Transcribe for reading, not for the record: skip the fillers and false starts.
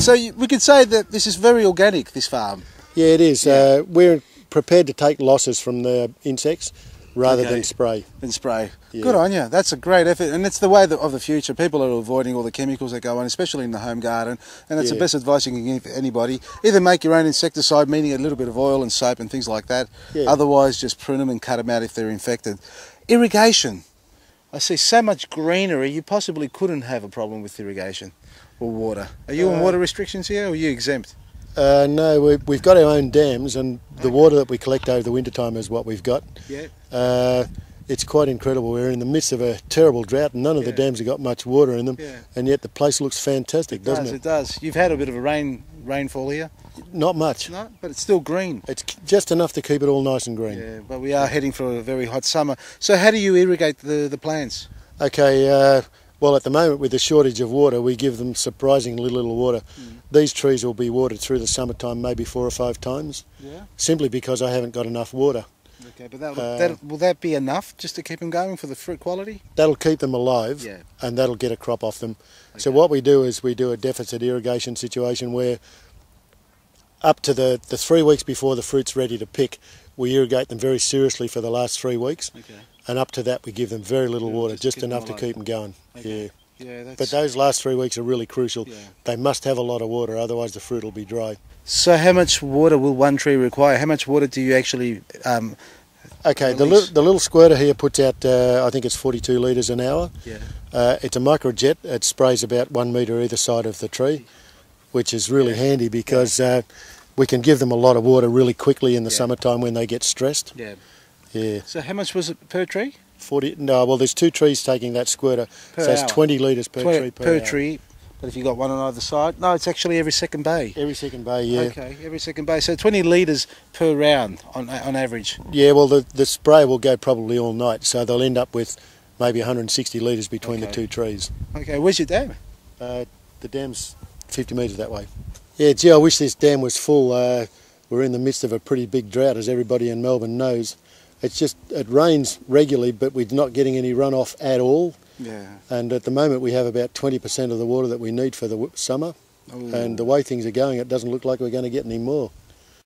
So we could say that this is very organic, this farm. Yeah, it is. Yeah. We're prepared to take losses from the insects rather than spray. Yeah. Good on you. That's a great effort, and it's the way of the future. People are avoiding all the chemicals that go on, especially in the home garden, and it's the best advice you can give anybody. Either make your own insecticide, meaning a little bit of oil and soap and things like that. Yeah. Otherwise, just prune them and cut them out if they're infected. Irrigation. I see so much greenery, you possibly couldn't have a problem with irrigation or water. Are you on water restrictions here, or are you exempt? No, we've got our own dams, and the water that we collect over the winter time is what we've got. Yeah. It's quite incredible. We're in the midst of a terrible drought, and none of the dams have got much water in them, and yet the place looks fantastic, doesn't it? It does. You've had a bit of a rainfall here? Not much. No, but it's still green. It's just enough to keep it all nice and green. Yeah, but we are heading for a very hot summer. So how do you irrigate the plants? Okay, well, at the moment, with the shortage of water, we give them surprisingly little water. These trees will be watered through the summertime maybe 4 or 5 times, simply because I haven't got enough water. Okay, but will that be enough just to keep them going for the fruit quality? That'll keep them alive, and that'll get a crop off them. Okay. So what we do is we do a deficit irrigation situation where up to the 3 weeks before the fruit's ready to pick, we irrigate them very seriously for the last 3 weeks. Okay. And up to that we give them very little water, just enough to keep them going. Okay. Yeah, but those last 3 weeks are really crucial. Yeah. They must have a lot of water, otherwise the fruit will be dry. So how much water will one tree require? How much water do you actually Okay, the little squirter here puts out, I think it's 42 litres an hour. Yeah. It's a microjet. It sprays about 1 metre either side of the tree, which is really handy because we can give them a lot of water really quickly in the summertime when they get stressed. Yeah. Yeah. So how much was it per tree? 40. No, well, there's 2 trees taking that squirter, so it's 20 litres per tree per hour. Tree. But if you've got one on either side, no, it's actually every second bay. Every second bay, yeah. Okay, every second bay. So 20 litres per round on average. Yeah, well, the spray will go probably all night, so they'll end up with maybe 160 litres between the 2 trees. Okay, where's your dam? The dam's 50 metres that way. Yeah, gee, I wish this dam was full. We're in the midst of a pretty big drought, as everybody in Melbourne knows. It's just, it rains regularly, but we're not getting any runoff at all. Yeah. And at the moment we have about 20% of the water that we need for the summer. Ooh. And the way things are going, it doesn't look like we're going to get any more.